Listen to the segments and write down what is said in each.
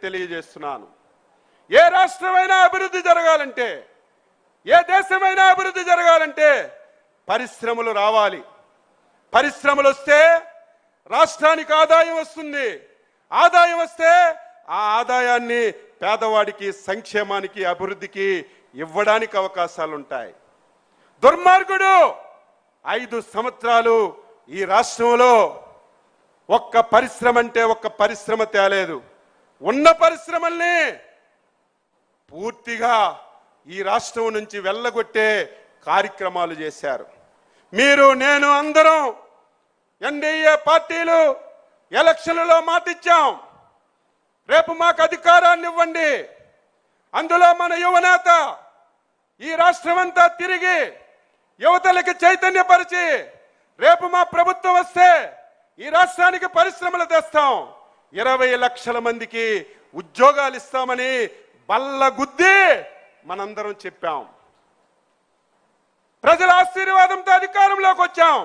తెలియజేస్తున్నాను. ఏ రాష్ట్రమైనా అభివృద్ధి జరగాలంటే, ఏ దేశమైనా అభివృద్ధి జరగాలంటే పరిశ్రమలు రావాలి. పరిశ్రమలు వస్తే రాష్ట్రానికి ఆదాయం వస్తుంది. ఆదాయం వస్తే ఆ ఆదాయాన్ని పేదవాడికి, సంక్షేమానికి, అభివృద్ధికి ఇవ్వడానికి అవకాశాలు ఉంటాయి. దుర్మార్గుడు 5 సంవత్సరాలు ఈ రాష్ట్రంలో ఒక్క పరిశ్రమ అంటే ఒక్క పరిశ్రమ తేలేదు. ఉన్న పరిశ్రమల్ని పూర్తిగా ఈ రాష్ట్రం నుంచి వెళ్ళగొట్టే కార్యక్రమాలు చేశారు. మీరు, నేను అందరం ఎన్డీఏ పార్టీలు ఎలక్షన్లలో మాటిచ్చాం, రేపు మాకు అధికారాన్ని ఇవ్వండి, అందులో మన యువనేత ఈ రాష్ట్రమంతా తిరిగి యువతలకి చైతన్యపరిచి రేపు మా ప్రభుత్వం వస్తే ఈ రాష్ట్రానికి పరిశ్రమలు తెస్తాం, 20 లక్షల మందికి ఉద్యోగాలు ఇస్తామని బల్లగుద్ది మనందరం చెప్పాం. ప్రజల ఆశీర్వాదంతో అధికారంలోకి వచ్చాం.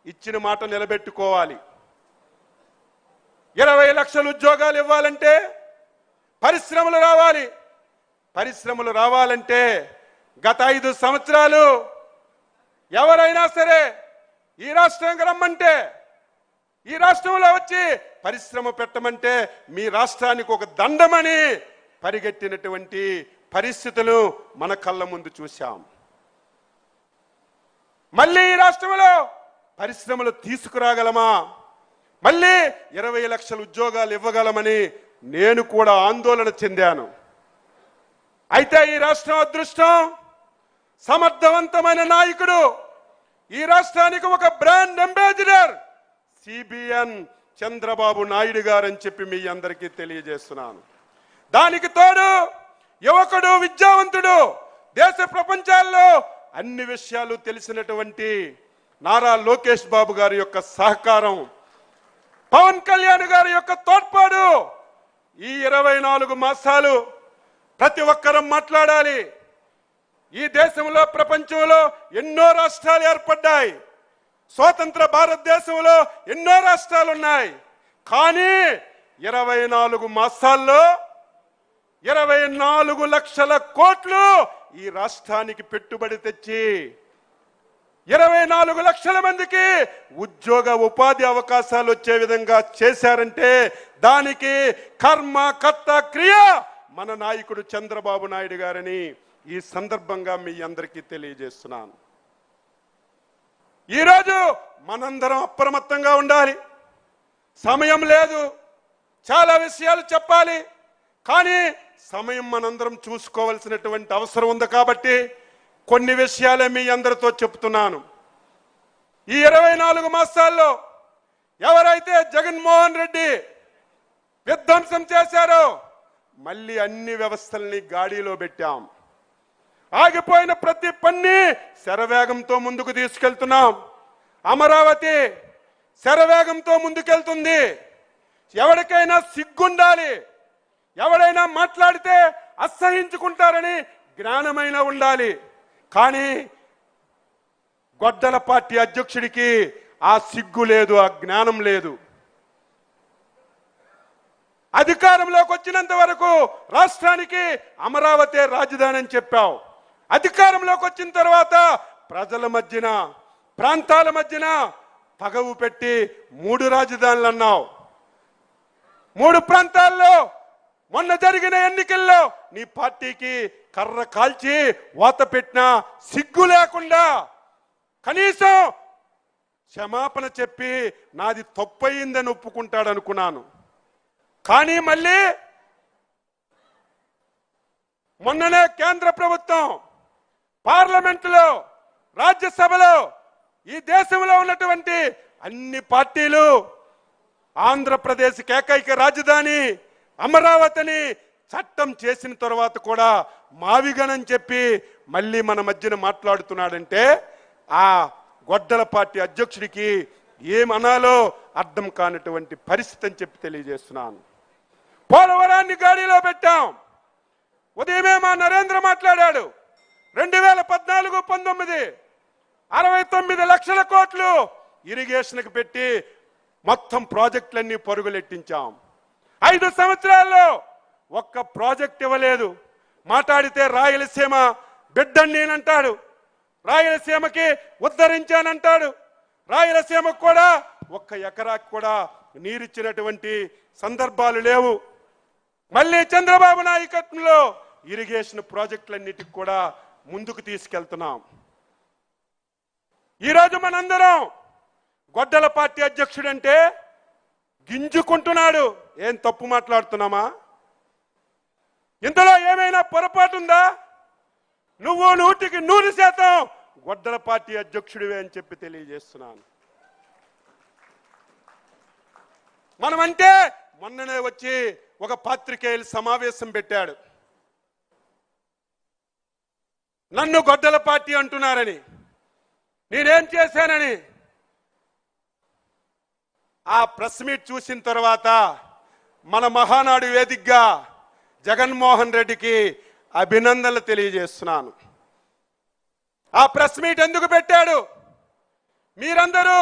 ఇచ్చిన మాట నిలబెట్టుకోవాలి. 20 లక్షల ఉద్యోగాలు ఇవ్వాలంటే పరిశ్రమలు రావాలి. పరిశ్రమలు రావాలంటే గత 5 సంవత్సరాలు ఎవరైనా సరే ఈ రాష్ట్రానికి రమ్మంటే, ఈ రాష్ట్రంలో వచ్చి పరిశ్రమ పెట్టమంటే మీ రాష్ట్రానికి ఒక దండమని పరిగెట్టినటువంటి పరిస్థితులు మన కళ్ళ ముందు చూశాం. మళ్ళీ ఈ రాష్ట్రంలో పరిశ్రమలు తీసుకురాగలమా, మళ్ళీ 20 లక్షల ఉద్యోగాలు ఇవ్వగలమని నేను కూడా ఆందోళన చెందాను. అయితే ఈ రాష్ట్రం అదృష్టం, సమర్థవంతమైన నాయకుడు, ఈ రాష్ట్రానికి ఒక brand ambassador CBN Chandrababu Naidu గారు అని చెప్పి మీ అందరికీ తెలియజేస్తున్నాను. దానికి తోడు యువకుడు, విద్యావంతుడు, దేశ ప్రపంచాల్లో అన్ని విషయాలు తెలిసినటువంటి నారా లోకేష్ బాబు గారి యొక్క సహకారం, పవన్ కళ్యాణ్ గారి యొక్క తోడ్పాటు, ఈ 24 మాసాలు ప్రతి ఒక్కరం మాట్లాడాలి. ఈ దేశంలో, ప్రపంచంలో ఎన్నో రాష్ట్రాలు ఏర్పడ్డాయి. స్వతంత్ర భారతదేశంలో ఎన్నో రాష్ట్రాలు ఉన్నాయి. కానీ 24 మాసాల్లో 24 లక్షల కోట్లు ఈ రాష్ట్రానికి పెట్టుబడి తెచ్చి 24 లక్షల మందికి ఉద్యోగ, ఉపాధి అవకాశాలు వచ్చే విధంగా చేశారంటే దానికి కర్మ, కర్త, క్రియ మన నాయకుడు చంద్రబాబు నాయుడు గారని ఈ సందర్భంగా మీ అందరికీ తెలియజేస్తున్నాను. ఈరోజు మనందరం అప్రమత్తంగా ఉండాలి. సమయం లేదు, చాలా విషయాలు చెప్పాలి, కానీ సమయం మనందరం చూసుకోవాల్సినటువంటి అవసరం ఉంది. కాబట్టి కొన్ని విషయాలే మీ అందరితో చెప్తున్నాను. ఈ 24 మాసాల్లో ఎవరైతే జగన్మోహన్ రెడ్డి విధ్వంసం చేశారో మళ్ళీ అన్ని వ్యవస్థల్ని గాడిలో పెట్టాం. ఆగిపోయిన ప్రతి పన్ని శరవేగంతో ముందుకు తీసుకెళ్తున్నాం. అమరావతి శరవేగంతో ముందుకెళ్తుంది. ఎవరికైనా సిగ్గుండాలి, ఎవరైనా మాట్లాడితే అసహించుకుంటారని జ్ఞానమైన ఉండాలి. కానీ గొడ్డల పార్టీ అధ్యక్షుడికి ఆ సిగ్గు లేదు, ఆ జ్ఞానం లేదు. అధికారంలోకి వచ్చినంత వరకు రాష్ట్రానికి అమరావతి రాజధాని అని చెప్పావు. అధికారంలోకి వచ్చిన తర్వాత ప్రజల మధ్యన, ప్రాంతాల మధ్యన పగవు పెట్టి 3 రాజధానులు అన్నావు. 3 ప్రాంతాల్లో మొన్న జరిగిన ఎన్నికల్లో నీ పార్టీకి కర్ర కాల్చి వాత పెట్టిన సిగ్గు లేకుండా కనీసం క్షమాపణ చెప్పి నాది తప్పయిందని ఒప్పుకుంటాడు అనుకున్నాను. కానీ మళ్ళీ మొన్ననే కేంద్ర ప్రభుత్వం పార్లమెంటులో, రాజ్యసభలో ఈ దేశంలో ఉన్నటువంటి అన్ని పార్టీలు ఆంధ్రప్రదేశ్ ఏకైక రాజధాని అమరావతిని చట్టం చేసిన తర్వాత కూడా మావిగనని చెప్పి మళ్ళీ మన మధ్యన మాట్లాడుతున్నాడంటే ఆ గొడ్డల పార్టీ అధ్యక్షుడికి ఏమనాలో అర్థం కానటువంటి పరిస్థితి అని చెప్పి తెలియజేస్తున్నాను. పోలవరాన్ని గాడిలో పెట్టాం. ఉదయమే మా నరేంద్ర మాట్లాడాడు. 2014-19 69 లక్షల కోట్లు ఇరిగేషన్కి పెట్టి మొత్తం ప్రాజెక్టులన్నీ పరుగులెట్టించాం. 5 సంవత్సరాల్లో ఒక్క ప్రాజెక్ట్ ఇవ్వలేదు. మాట్లాడితే రాయలసీమ బిడ్డని నేనంటాడు, రాయలసీమకి ఉద్ధరించానంటాడు. రాయలసీమకు కూడా ఒక్క ఎకరాకు కూడా నీరిచ్చినటువంటి సందర్భాలు లేవు. మళ్ళీ చంద్రబాబు నాయకత్వంలో ఇరిగేషన్ ప్రాజెక్టులన్నిటికి కూడా ముందుకు తీసుకెళ్తున్నాం. ఈరోజు మనందరం గొడ్డల పార్టీ అధ్యక్షుడంటే గింజుకుంటున్నాడు. ఏం తప్పు మాట్లాడుతున్నామా? ఇందులో ఏమైనా పొరపాటు ఉందా? నువ్వు 100% గొడ్డల పార్టీ అధ్యక్షుడివే అని చెప్పి తెలియజేస్తున్నాను. మనమంటే మొన్ననే వచ్చి ఒక పాత్రికేయుల సమావేశం పెట్టాడు. నన్ను గొడ్డల పార్టీ అంటున్నారని, నేనేం చేశానని. ఆ ప్రెస్ మీట్ చూసిన తర్వాత మన మహానాడు వేదికగా జగన్మోహన్ రెడ్డికి అభినందనలు తెలియజేస్తున్నాను. ఆ ప్రెస్ మీట్ ఎందుకు పెట్టాడు? మీరందరూ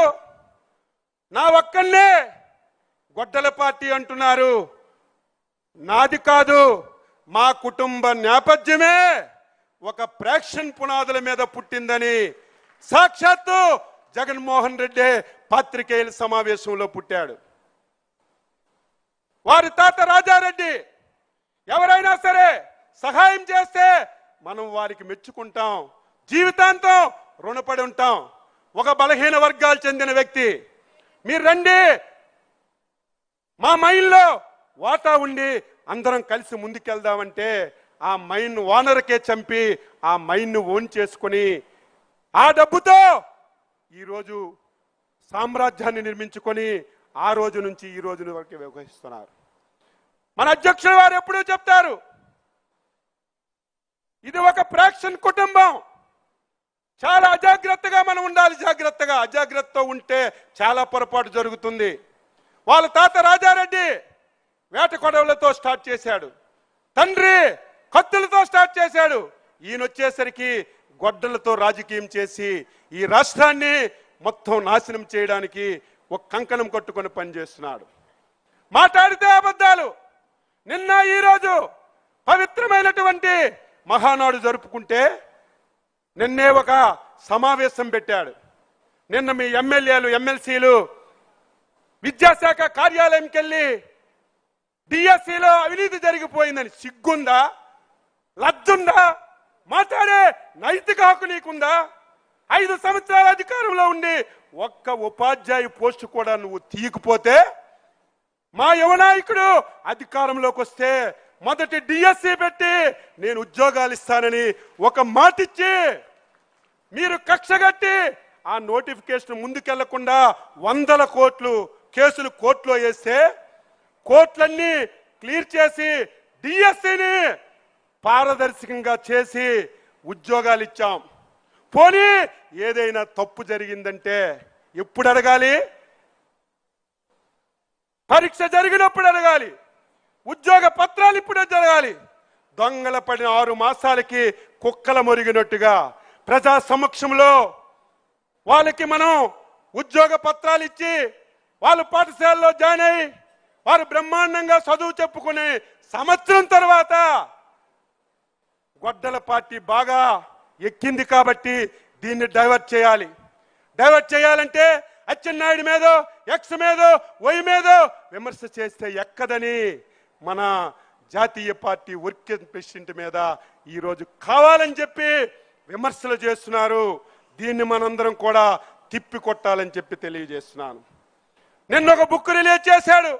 నా ఒక్కనే గొడ్డల పార్టీ అంటున్నారు. నాది కాదు, మా కుటుంబ నేపథ్యమే ఒక ప్రేక్షణ పునాదుల మీద పుట్టిందని సాక్షాత్తు జగన్మోహన్ రెడ్డి పాత్రికేయుల సమావేశంలో పుట్టాడు. వారి తాత రాజారెడ్డి ఎవరైనా సరే సహాయం చేస్తే మనం వారికి మెచ్చుకుంటాం, జీవితాంతం రుణపడి ఉంటాం. ఒక బలహీన వర్గాలు చెందిన వ్యక్తి మీరు రండి, మా మైన్లో వాటా ఉండి అందరం కలిసి ముందుకెళ్దామంటే ఆ మైన్ ఓనర్కే చంపి ఆ మైన్ను ఓన్ చేసుకుని ఆ డబ్బుతో ఈరోజు సామ్రాజ్యాన్ని నిర్మించుకొని ఆ రోజు నుంచి ఈ రోజు వరకు వ్యవహరిస్తున్నారు. మన అధ్యక్షుడు వారు ఎప్పుడూ చెప్తారు, ఇది ఒక ప్రేక్షణ కుటుంబం. చాలా అజాగ్రత్తగా మనం ఉండాలి. అజాగ్రత్తతో ఉంటే చాలా పొరపాటు జరుగుతుంది. వాళ్ళ తాత రాజారెడ్డి వేట కొడవలతో స్టార్ట్ చేశాడు, తండ్రి కత్తులతో స్టార్ట్ చేశాడు. ఈయన వచ్చేసరికి గొడ్డలతో రాజకీయం చేసి ఈ రాష్ట్రాన్ని మొత్తం నాశనం చేయడానికి ఒక కంకణం కట్టుకొని పనిచేస్తున్నాడు. మాట్లాడితే అబద్ధాలు. నిన్న ఈరోజు పవిత్రమైనటువంటి మహానాడు జరుపుకుంటే నిన్నే ఒక సమావేశం పెట్టాడు. నిన్న మీ ఎమ్మెల్యేలు ఎమ్మెల్సీలు విద్యాశాఖ కార్యాలయంకి వెళ్ళి డిఎస్సిలో అవినీతి జరిగిపోయిందని సిగ్గుందా, లజ్జుందా? మాట్లాడే నైతిక హక్కు నీకుందా? 5 సంవత్సరాల అధికారంలో ఉండి ఒక్క ఉపాధ్యాయు పోస్టు కూడా నువ్వు తీయకపోతే, మా యువనాయకుడు అధికారంలోకి వస్తే మొదటి డిఎస్సి పెట్టి నేను ఉద్యోగాలు ఇస్తానని ఒక మాటిచ్చి మీరు కక్షగట్టి ఆ నోటిఫికేషన్ ముందుకెళ్లకుండా 100 కోట్లు కేసులు కోర్టులో వేస్తే కోర్టులన్నీ క్లియర్ చేసి డిఎస్సిని పారదర్శకంగా చేసి ఉద్యోగాలు ఇచ్చాం. పోనీ ఏదైనా తప్పు జరిగిందంటే ఎప్పుడు అడగాలి? పరీక్ష జరిగినప్పుడు అడగాలి. ఉద్యోగ పత్రాలు ఇప్పుడే జరగాలి. దొంగల పడిన 6 మాసాలకి కుక్కల మొరిగినట్టుగా ప్రజా సమక్షంలో వాళ్ళకి మనం ఉద్యోగ పత్రాలు ఇచ్చి వాళ్ళు పాఠశాలలో జాయిన్ అయ్యి వారు బ్రహ్మాండంగా చదువు చెప్పుకునే సంవత్సరం తర్వాత గొడ్డల పార్టీ బాగా ఎక్కింది కాబట్టి దీన్ని డైవర్ట్ చేయాలి. డైవర్ట్ చేయాలంటే అచ్చెన్నాయుడు మీదో ఎక్స్ మీదో వై మీదో విమర్శ చేస్తే ఎక్కదని మన జాతీయ పార్టీ వర్కింగ్ ప్రెసిడెంట్ మీద ఈరోజు కావాలని చెప్పి విమర్శలు చేస్తున్నారు. దీన్ని మనందరం కూడా తిప్పి కొట్టాలని చెప్పి తెలియజేస్తున్నాను. నిన్న ఒక బుక్ రిలీజ్ చేశాడు.